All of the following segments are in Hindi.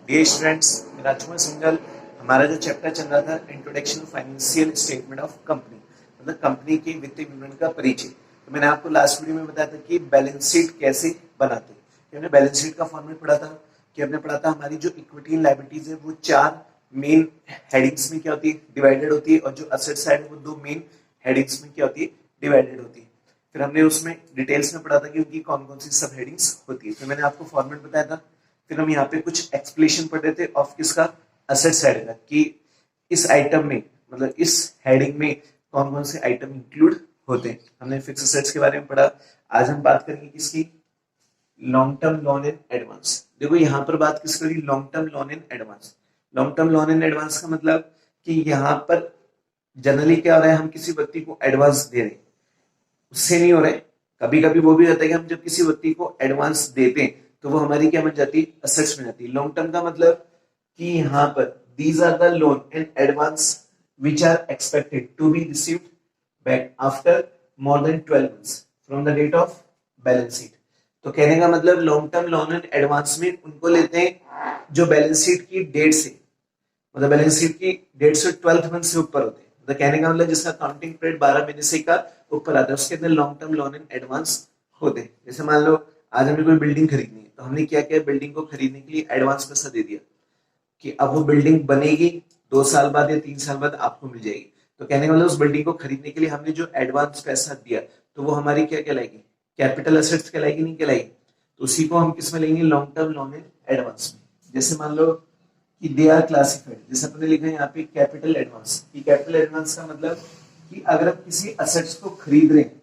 डियर स्टूडेंट्स, राजकुमार सिंघल। हमारा जो चैप्टर चल रहा था introduction of financial statement of company, मतलब कंपनी के वित्तीय विवरण का परिचय। तो मैंने आपको लास्ट वीडियो में बताया था कि बैलेंस शीट कैसे बनाते हैं। हमने बैलेंस शीट का फॉर्मेट पढ़ा था कि हमने पढ़ा था हमारी जो इक्विटी एंड लायबिलिटीज है वो चार मेन हेडिंग्स में क्या होती है, डिवाइडेड होती है, और जो असेट साइड है वो दो मेन हेडिंग्स में क्या होती है, डिवाइडेड होती है। फिर हमने उसमें डिटेल्स में पढ़ा था कि उनकी कौन कौन सी सब हेडिंग्स होती है। फिर मैंने आपको फॉर्मेट बताया था। फिर हम यहाँ पे कुछ एक्सप्लेनेशन पढ़ रहे थे ऑफ किसका, असेट साइड का, कि इस आइटम में मतलब इस हेडिंग में कौन कौन से आइटम इंक्लूड होते हैं। हमने फिक्स असेट्स के बारे में पढ़ा। आज हम बात करेंगे किसकी, long term loan in advance. देखो यहाँ पर बात किस करी, long term loan in advance. Long term loan in advance का मतलब कि यहाँ पर जनरली क्या हो रहा है, हम किसी व्यक्ति को एडवांस दे रहे हैं, उससे नहीं हो रहे। कभी कभी वो भी होता है कि हम जब किसी व्यक्ति को एडवांस देते हैं तो वो हमारी क्या बन जाती है, असेट्स में जाती है। लॉन्ग टर्म का मतलब कि यहाँ पर these are the loan and advance which are expected to be received back after more than 12 months from the date of balance sheet. तो कहने का मतलब long term loan and advance में उनको लेते हैं जो बैलेंस शीट की डेट से, मतलब बैलेंस शीट की डेट से 12th मंथ से ऊपर होते हैं। मतलब कहने का मतलब जिसका काउंटिंग पीरियड 12 महीने से का ऊपर आता है उसके अंदर long term loan in advance होते हैं। जैसे मान लो आज हमें कोई बिल्डिंग खरीदनी है, तो हमने क्या किया, बिल्डिंग को खरीदने के लिए एडवांस पैसा दे दिया कि अब वो बिल्डिंग बनेगी 2 साल बाद या 3 साल बाद आपको मिल जाएगी। तो कहने का मतलब उस बिल्डिंग को खरीदने के लिए हमने जो एडवांस पैसा दिया तो वो हमारी क्या कहलाएगी, कैपिटल एसेट्स कहलाएगी, नहीं कहलाएगी। तो उसी को हम किस में लेंगे, long term loan in advance में। जैसे मान लो कि दे आर क्लासिफाइड, जैसे अपने लिखा है यहाँ पे कैपिटल एडवांस। कि कैपिटल एडवांस का मतलब कि अगर आप किसी असेट्स को खरीद रहे हैं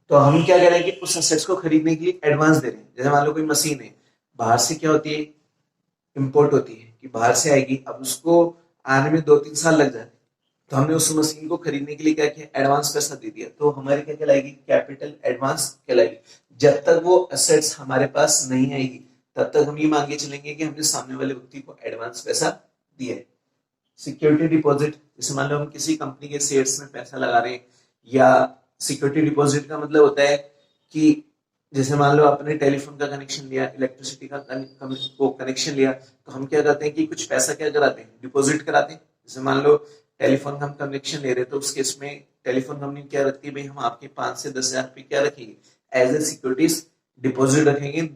तो हम क्या करेंगे, उस असेट्स को खरीदने के लिए एडवांस दे रहे हैं। जैसे मान लो कोई मशीन है, बाहर से क्या होती है, इंपोर्ट होती है, कि बाहर से आएगी, अब उसको आने में 2-3 साल लग जाते, तो हमने उस मशीन को खरीदने के लिए क्या किया, एडवांस पैसा दे दिया, तो हमारी क्या कहलाएगी, कैपिटल एडवांस कहलाएगी। जब तक वो असेट्स हमारे पास नहीं आएगी तब तक हम ये मान के चलेंगे कि हमने सामने वाले व्यक्ति को एडवांस पैसा दिया है। सिक्योरिटी डिपॉजिट, जैसे मान लो हम किसी कंपनी के शेयर्स में पैसा लगा रहे हैं, या सिक्योरिटी डिपॉजिट का मतलब होता है कि जैसे मान लो आपने टेलीफोन का कनेक्शन लिया, इलेक्ट्रिसिटी का कनेक्शन लिया, तो हम क्या करते हैं कि कुछ पैसा क्या कराते हैं, डिपॉजिट कराते हैं। जैसे मान लो टेलीफोन का हम कनेक्शन ले रहे हैं, तो उस केस में टेलीफोन कंपनी क्या रखती है, भाई हम आपके 5 से 10 हजार रुपए क्या रखेंगे, एज ए सिक्योरिटीज डिपॉजिट रखेंगे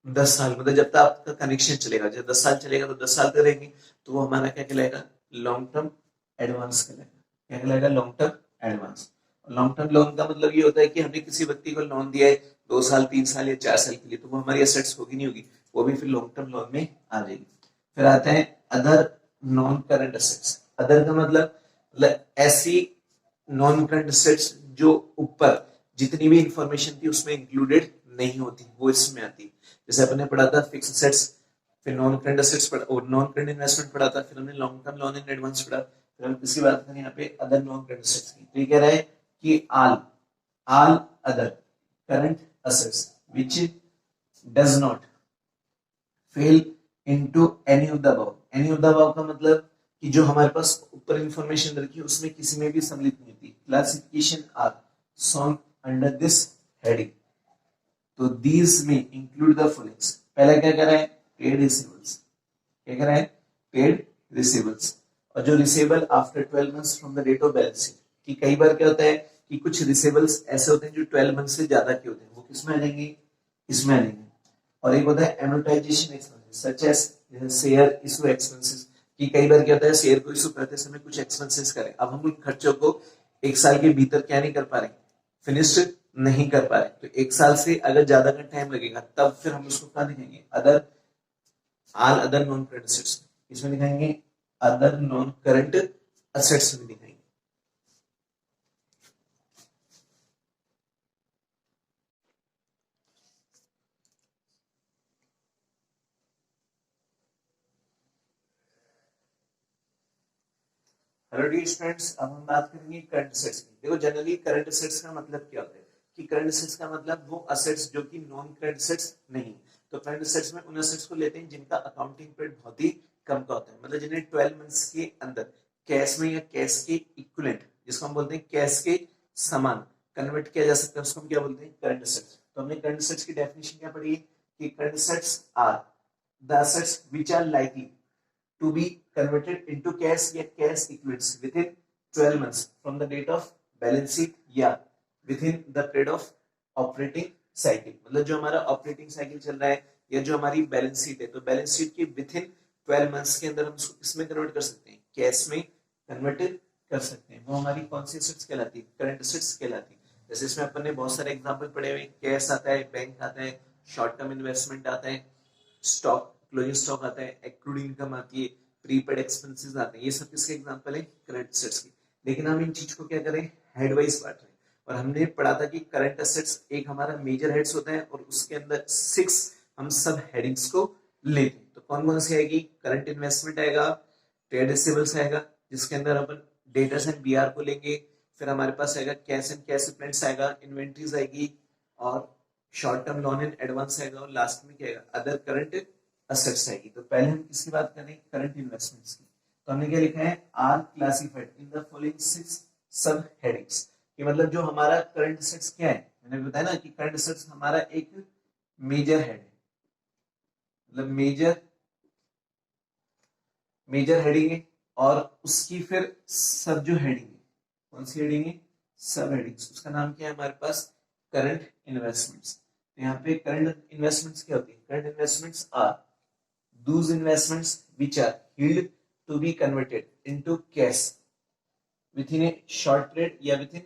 10 साल, मतलब जब तक आपका कनेक्शन चलेगा। जब 10 साल चलेगा तो 10 साल तक रहेंगे, तो वो हमारा क्या कहलाएगा, लॉन्ग टर्म एडवांस कहलाएगा। क्या कहलाएगा, long term advance. Long term loan का मतलब ये होता है कि हमने किसी व्यक्ति को लोन दिया है 2 साल 3 साल या 4 साल के लिए, तो वो हमारी असेट्स होगी नहीं होगी, वो भी फिर लॉन्ग टर्म लोन में आ जाएगी। फिर आते हैं other non current assets. Other का मतलब ऐसी नॉन करंट असेट्स जो ऊपर जितनी भी इंफॉर्मेशन थी उसमें इंक्लूडेड नहीं होती, वो इसमें आती है। जैसे अपने पढ़ा था फिक्स असेट्स, फिर नॉन करंट असेट्स पढ़ा और नॉन करंट इन्वेस्टमेंट पढ़ा था, फिर हमने long term loan in advance पढ़ा। फिर हम किसी बात करें यहाँ पे अदर नॉन करंट असेट्स की, तो ये कह रहा है कि all other current assets which does not fail into any of the above। any of the above का मतलब कि जो हमारे पास ऊपर इंफॉर्मेशन रखी है उसमें किसी में भी सम्मिलित नहीं होती। Classification are shown under this heading। तो these में include the following। पहला क्या कर रहा है, पेड रिसीवेबल्स। क्या कर रहा है, पेड रिसीवेबल्स। और जो receivable after 12 months from the date of balance sheet, कि कई बार क्या होता है कि कुछ रिसीवेबल्स ऐसे होते हैं जो 12 मंथ से ज्यादा के होते हैं, वो किसमें आ जाएंगे, इसमें आ जाएंगे। और एक होता है amortisation expenses such as share issue expenses, कि कई बार क्या होता है शेयर को इशू करते समय कुछ एक्सपेंसेस करें, अब हम उन खर्चों को 1 साल के भीतर क्या नहीं कर पा रहे, फिनिश नहीं कर पा रहे, तो 1 साल से अगर ज्यादा का टाइम लगेगा तब फिर हम उसको क्या दिखाएंगे, other all other non current assets. इसमें दिखाएंगे अदर नॉन करंट असेट्स में दिखाएंगे। हेलो डियर स्टूडेंट्स, अब हम बात करेंगे करंट असेट्स की। देखो जनरली करंट असेट्स का मतलब क्या होता है, कि करंट असेट्स का मतलब वो असेट्स जो कि नॉन करंट असेट्स नहीं। तो करंट असेट्स में उन असेट्स को लेते हैं जिनका अकाउंटिंग पीरियड बहुत ही कम का होता है, मतलब जिन्हें 12 मंथ्स के अंदर कैश में या कैश के इक्विवेलेंट, जिसको हम बोलते हैं कैश के समान कन्वर्ट किया जा सकता है, उसको हम क्या बोलते हैं, करंट असेट्स। तो हमने करंट असेट्स की डेफिनेशन क्या पढ़ी है, कि current assets are the assets which are likely to be converted into cash या cash equivalents within 12 months from the date of balance sheet या within the period of operating cycle. मतलब जो हमारा ऑपरेटिंग साइकिल चल रहा है या जो हमारी बैलेंस शीट है, तो बैलेंस शीट के विथिन 12 मंथ्स के अंदर हम उसको किसमें कन्वर्ट कर सकते हैं, कैश में कन्वर्ट कर सकते हैं। वो हमारी कौन सी एसेट्स कहलाती है, करंट एसेट्स कहलाती है। जैसे इसमें अपन ने बहुत सारे एग्जांपल पढ़े हुए, कैश आता है, बैंक आता है, शॉर्ट टर्म इन्वेस्टमेंट आता है, स्टॉक क्लोजिंग स्टॉक आता है, एक्रूड इनकम आती है, प्रीपेड एक्सपेंसेस आते हैं। ये सब किसके एग्जांपल है, करंट एसेट्स के। लेकिन हम इन चीज को क्या करें, हेड वाइज बांट रहे हैं। और हमने पढ़ा था कि करंट एसेट्स एक हमारा मेजर हेड्स होता है और उसके अंदर 6 हम सब हेडिंग्स को लेते हैं। तो कौन कौन सी आएगी, करंट इन्वेस्टमेंट आएगा, ट्रेड रिसीवेबल्स आएगा जिसके अंदर अपन डेटर्स एंड बीआर को लेंगे, फिर हमारे पास आएगा कैश एंड कैश इक्विवेलेंट्स आएगा, इन्वेंटरीज आएगी, और short term loan and advance आएगा, और लास्ट में क्या आएगा, अदर करंट एसेट्स आएगी। तो पहले हम किसकी बात करें, करंट इन्वेस्टमेंट्स की। तो हमने क्या लिखा है, are classified in the following 6 sub headings. कि मतलब जो हमारा करंट एसेट्स क्या है, मैंने बताया ना कि करंट एसेट्स हमारा एक मेजर हेड है, मतलब मेजर हेडिंग है, और उसकी फिर सब जो हेडिंग है, कौन सी हेडिंग है, सब हेडिंग्स, उसका नाम क्या है हमारे पास, करंट इन्वेस्टमेंट्स। तो यहाँ पे करंट इन्वेस्टमेंट्स क्या होती है, current investments are those investments which are held to be converted into cash within a short period या within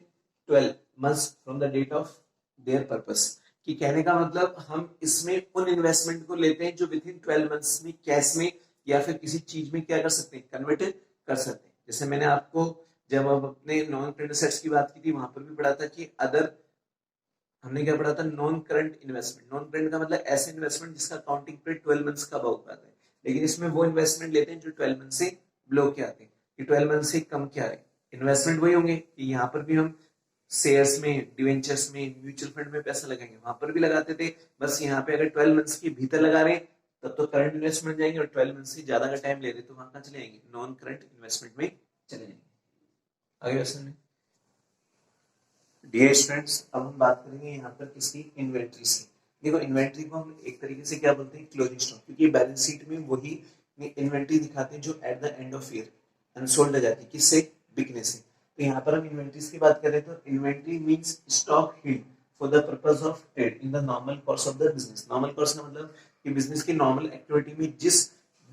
12 months from the date of their purpose। कि कहने का मतलब हम इसमें उन इन्वेस्टमेंट को लेते हैं जो विथिन 12 मंथ्स में कैश में या फिर किसी चीज में क्या कर सकते हैं, कन्वर्ट कर सकते हैं। जैसे मैंने आपको जब हम अपने नॉन करंट एसेट्स की बात की थी, वहां पर भी पढ़ा था कि अदर, हमने क्या पढ़ा था, non current investment. Non current का मतलब ऐसे इन्वेस्टमेंट जिसका काउंटिंग पीरियड 12 मंथ्स का अबव का आता है। लेकिन इसमें वो इन्वेस्टमेंट लेते हैं जो 12 मंथ से बिलो के आते हैं, कि 12 मंथ से कम क्या है, इन्वेस्टमेंट वही होंगे कि यहाँ पर भी हम शेयर्स में, डिवेंचर्स में, म्यूचुअल फंड में पैसा लगाएंगे, वहां पर भी लगाते थे। बस यहाँ पे अगर 12 मंथ्स के भीतर लगा रहे हैं तब तो करंट इन्वेस्टमेंट जाएंगे, और 12 मंथ से ज्यादा का टाइम ले रहे तो वहां कहाँ चले जाएंगे, नॉन करंट इन्वेस्टमेंट में चले जाएंगे। आगे क्वेश्चन में, डियर स्टूडेंट्स, अब हम बात करेंगे यहाँ पर किसकी, इन्वेंट्री की। देखो इन्वेंट्री को हम एक तरीके से क्या बोलते हैं, क्लोजिंग स्टॉक, क्योंकि बैलेंस शीट में वही इन्वेंट्री दिखाते हैं जो at the end of year unsold हो जाती है, किससे, बिकने से। तो यहाँ पर हम इन्वेंट्रीज की बात करें तो inventory means stock healed for the purpose of trade in the normal course of the business. Normal course का मतलब कि बिजनेस की नॉर्मल एक्टिविटी में जिस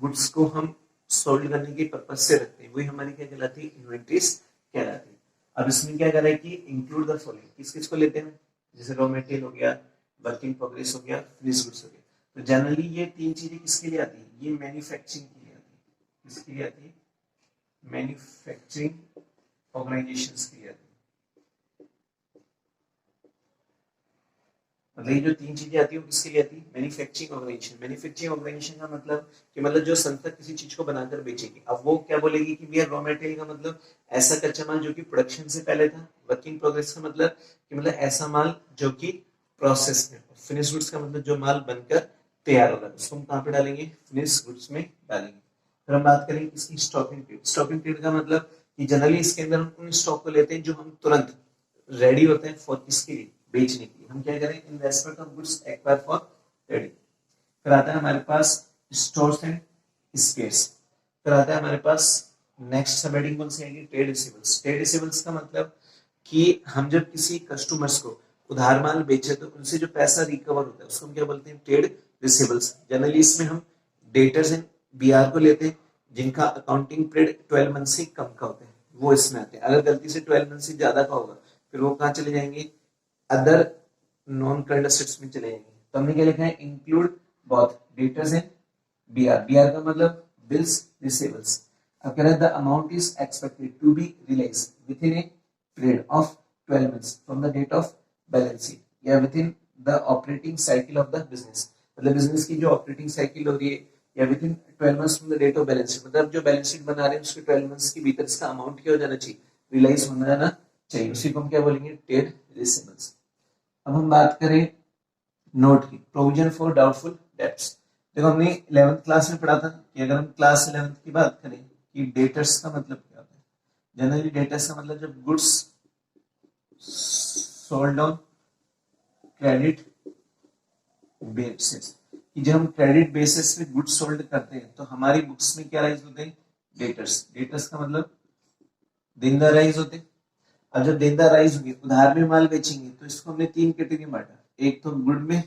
गुड्स को हम सोल्ड करने के पर्पज से रखते हैं वही हमारी क्या कहलाती है, इन्वेंट्रीज कहलाती है। अब इसमें क्या करें कि इंक्लूड द फॉलोइंग, किस किस को लेते हैं, जैसे रॉ मटेरियल हो गया, वर्क इन प्रोग्रेस हो गया, फिनिश गुड्स हो गया। तो जनरली ये तीन चीजें किसके लिए आती है, ये मैन्युफैक्चरिंग के लिए आती है। किसके लिए आती है, मैन्युफैक्चरिंग ऑर्गेनाइजेशंस के लिए आती है। मतलब ये जो तीन चीजें आती है वो किसके लिए आती है, मैन्युफैक्चरिंग ऑर्गेनाइजेशन। मैन्युफैक्चरिंग ऑर्गेनाइजेशन का मतलब कि मतलब जो संस्था किसी चीज को बनाकर बेचेगी, अब वो क्या बोलेगी कि भैया रॉ मटेरियल का मतलब ऐसा कच्चा माल जो कि प्रोडक्शन से पहले था, वर्क इन प्रोग्रेस का मतलब कि मतलब ऐसा माल जो कि प्रोसेस में, फिनिश गुड्स का मतलब जो माल बनकर तैयार होगा उसको हम कहाँ पे डालेंगे, फिनिश गुड्स में डालेंगे। फिर हम बात करेंगे इसकी स्टॉकिंग पीरियड। स्टॉकिंग पीरियड का मतलब कि जनरली इसके अंदर हम उन स्टॉक को लेते हैं जो हम तुरंत रेडी होते हैं फॉर किसके लिए, बेचने के लिए। हम क्या करें, investment of goods acquire for trading. फिर आता है हमारे पास स्टोर्स एंड स्पेस। फिर आता है हमारे पास नेक्स्ट सब हेडिंग कौन सी आएगी, ट्रेड रिसीवेबल्स। ट्रेड रिसीवेबल्स का मतलब कि हम जब किसी कस्टमर्स को उधार माल बेचे तो उनसे जो पैसा रिकवर होता है उसको हम क्या बोलते हैं, ट्रेड रिसीवेबल्स। जनरली इसमें हम डेटर्स एंड बीआर को लेते हैं जिनका अकाउंटिंग पीरियड 12 मंथ से कम का होता है, वो इसमें आते हैं। अगर गलती से 12 मंथ से ज्यादा का होगा फिर वो कहाँ चले जाएंगे, अदर नॉन करंट एसेट्स में चले जाएंगे। तो हमने क्या लिखा है, include both debtors and BR. BR का मतलब बिल्स रिसीवेबल्स। अब कह रहा है the amount is expected to be release within a period of 12 months from the date of balance sheet या within the operating cycle of the business. मतलब बिजनेस की जो ऑपरेटिंग साइकिल हो रही है या within 12 months from the date of balance sheet, मतलब जो बैलेंस शीट बना रहे हैं उसके 12 मंथ्स के भीतर इसका अमाउंट क्या हो जाना चाहिए, रियलाइज होना जाना चाहिए। उसी को हम क्या बोलेंगे, ट्रेड रिसीवेबल्स। अब हम बात करें नोट की, प्रोविजन फॉर डाउटफुल डेब्ट्स। देखो हमने 11th क्लास में पढ़ा था कि अगर हम क्लास 11th की बात करें कि डेटर्स का मतलब क्या होता है, जनरली डेटर्स का मतलब जब goods sold on credit basis, कि जब हम क्रेडिट बेसिस पे गुड्स सोल्ड करते हैं तो हमारी बुक्स में क्या राइज होते हैं, डेटर्स। डेटर्स का मतलब देनदार राइज होते हैं। अब जब देनदार राइज होंगे, उधार में माल बेचेंगे, तो इसको हमने 3 कैटेगरी में बांटा, एक तो गुड में,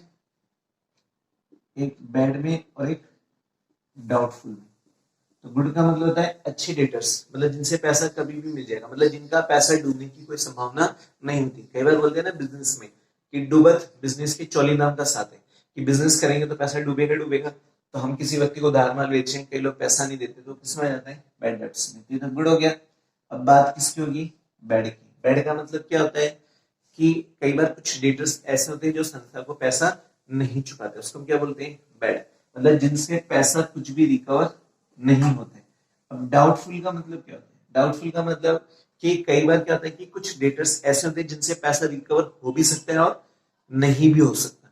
एक बैड में और एक डाउटफुल में। तो गुड का मतलब होता है अच्छे डेटर्स, मतलब जिनसे पैसा कभी भी मिल जाएगा, मतलब जिनका पैसा डूबने की कोई संभावना नहीं होती। कई बार बोलते हैं ना बिजनेस में कि डूबत बिजनेस की चौली नाम का साथ है, कि बिजनेस करेंगे तो पैसा डूबेगा डूबेगा। तो हम किसी व्यक्ति को उधार माल बेचें, कई लोग पैसा नहीं देते, तो किसमें आ जाता है, बैड डेट्स में। तो गुड हो गया। अब बात किसकी होगी, बैड की। बैड का मतलब क्या होता है कि कई बार कुछ डेटर्स ऐसे होते हैं जो संस्था को पैसा नहीं चुकाते, उसको हम क्या बोलते हैं, बैड। मतलब जिनसे पैसा कुछ भी रिकवर नहीं होता है। अब डाउटफुल का मतलब क्या होता है, डाउटफुल का मतलब कि कई बार क्या होता है कि कुछ डेटर्स ऐसे होते हैं जिनसे पैसा रिकवर हो भी सकता है और नहीं भी हो सकता,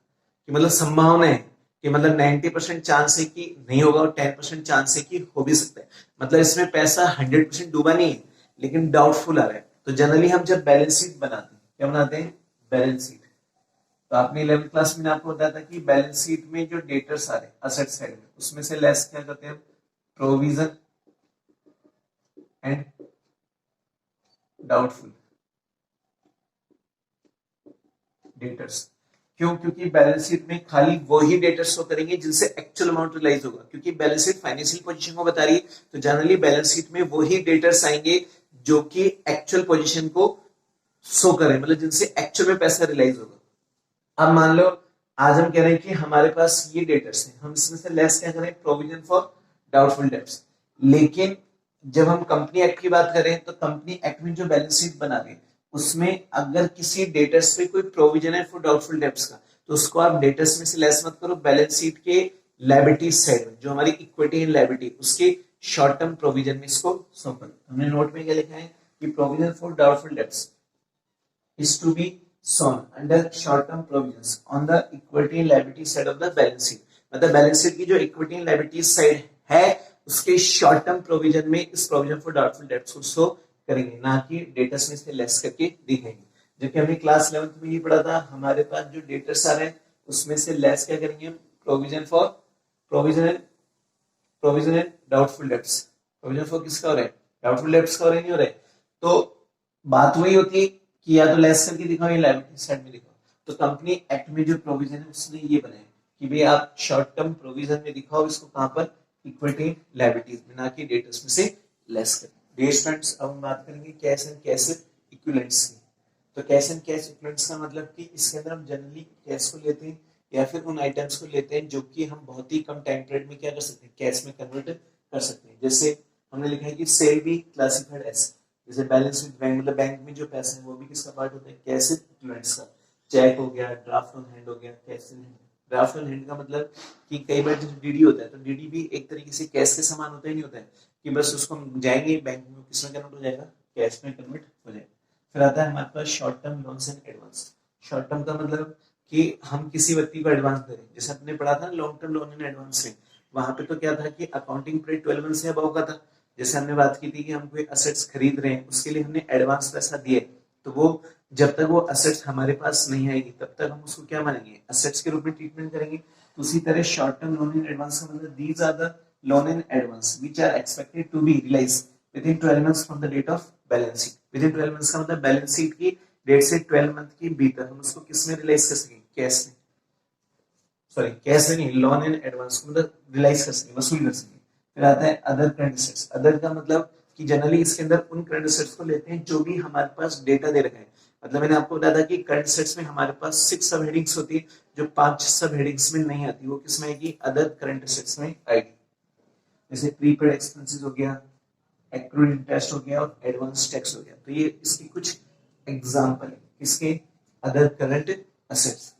कि मतलब संभावना है कि मतलब 90% चांस है कि नहीं होगा और 10% चांस है कि हो भी सकता है। मतलब इसमें पैसा 100% डूबा नहीं है, लेकिन डाउटफुल आ रहा है। तो जनरली हम जब बैलेंस शीट बनाते हैं, क्या बनाते हैं, बैलेंस शीट। तो आपने 11th क्लास में आपको बताया था कि बैलेंस शीट में जो डेटर्स आ रहे हैं असेट साइड में, उसमें से लेस क्या करते हैं, प्रोविजन एंड डाउटफुल डेटर्स। क्यों, क्योंकि बैलेंस शीट में खाली वही डेटर्स शो करेंगे जिनसे एक्चुअल अमाउंट रिलाइज होगा, क्योंकि बैलेंस शीट फाइनेंशियल पोजीशन को बता रही है। तो जनरली बैलेंस शीट में वही डेटर्स आएंगे जो कि एक्चुअल पोजीशन को शो करें, मतलब जिनसे एक्चुअल में पैसा रिलाइज होगा। अब मान लो आज हम कह रहे हैं कि हमारे पास ये डेटर्स हैं, हम इसमें से लेस क्या करें, प्रोविजन फॉर डाउटफुल डेट्स। लेकिन जब हम कंपनी एक्ट की बात करें तो कंपनी एक्ट में जो बैलेंस शीट बना रहे उसमें अगर किसी डेटर्स पे कोई प्रोविजन है फॉर डाउटफुल डेट्स का, तो उसको आप डेटर्स में से लेस मत करो, बैलेंस शीट के लायबिलिटी साइड में जो हमारी इक्विटी एंड लायबिलिटी उसके शॉर्ट टर्म प्रोविजन में इसको शो करो। हमने नोट में क्या लिखा है कि provision for doubtful debts is to be shown under short-term provisions on the equity and liability side of the balance sheet। मतलब बैलेंस शीट की जो इक्विटी एंड लायबिलिटी साइड है उसके शॉर्ट टर्म प्रोविजन में इस प्रोविजन फॉर डाउटफुल डेट्स को शो करेंगे, ना कि डेटर्स में से लेस करके दिखाएंगे। जबकि हमने क्लास 11th में ये पढ़ा था, हमारे पास जो डेटर्स आ रहे हैं उसमें से लेस क्या करेंगे, provision for provision and doubtful debts. Provision for किसका हो रहा है, डाउटफुल डेट्स का हो रहा है, नहीं हो रहा है। तो बात वही होती है कि या तो लेस करके दिखाओ या लायबिलिटी साइड में दिखाओ। तो कंपनी एक्ट में जो प्रोविजन है उसने ये बनाया कि भाई आप शॉर्ट टर्म प्रोविजन में दिखाओ इसको, कहां पर, इक्विटी लायबिलिटीज में, ना कि डेटर्स में से लेस कर। डियर स्टूडेंट्स, अब हम बात करेंगे कैश एंड कैश इक्विवेलेंट्स की। तो कैश एंड कैश इक्विवेलेंट्स का मतलब कि इसके अंदर हम जनरली कैश को लेते हैं या फिर उन आइटम्स को लेते हैं जो कि हम बहुत ही कम टाइम पीरियड में क्या कर सकते हैं, कैश में कन्वर्ट कर सकते हैं। जैसे हमने लिखा है कि सेल बी क्लासिफाइड एज, जैसे बैलेंस विद बैंक, मतलब बैंक में जो पैसे हैं वो भी किसका पार्ट होता है, कैश इक्विवेलेंट्स का। चेक हो गया, ड्राफ्ट ऑन हैंड हो गया, cash in hand. Draft on hand का मतलब कि कई बार जो डीडी होता है तो डीडी भी एक तरीके से कैश के समान होता ही नहीं होता है, कि बस उसको हम जाएंगे बैंक में, किसमें कन्वर्ट हो जाएगा, कैश में कन्वर्ट हो जाएगा। फिर आता है हमारे पास short term loans and advance. Short term का मतलब कि हम किसी व्यक्ति को एडवांस दे रहे हैं, जैसे आपने पढ़ा था long term loan and advance में, वहां पे तो क्या था कि अकाउंटिंग पीरियड 12 मंथ से अबव का था। जैसे हमने बात की थी कि हम कोई असेट्स खरीद रहे हैं, उसके लिए हमने एडवांस पैसा दिए, तो वो जब तक वो असेट्स हमारे पास नहीं आएगी तब तक हम उसको क्या मानेंगे, असेट्स के रूप में ट्रीटमेंट करेंगे। उसी तरह short term loan in advance का मतलब these are the loan in advance which are expected to be realised within 12 months from the date of balance sheet. Within 12 months का मतलब बैलेंस शीट की डेट से 12 मंथ के भीतर हम उसको किस में रियलाइज कर सकेंगे, कैश में, सॉरी कैश में नहीं, लोन इन एडवांस को मतलब रियलाइज कर सकेंगे, वसूल कर सकेंगे। फिर आता है अदर करंट एसेट्स। अदर का मतलब कि जनरली इसके अंदर उन करंट एसेट्स को लेते हैं जो भी हमारे पास डेटा दे रखा है। मतलब मैंने आपको बताया था कि करंट एसेट्स में हमारे पास 6 सब हेडिंग्स होती है, जो 5 सब हेडिंग्स में नहीं आती, वो किस में आएगी, अदर करंट एसेट्स में आएगी। जैसे प्रीपेड एक्सपेंसेस हो गया, एक्रूड इंटरेस्ट हो गया और एडवांस टैक्स हो गया। तो ये इसकी कुछ एग्जांपल है, किसके, अदर करंट एसेट्स।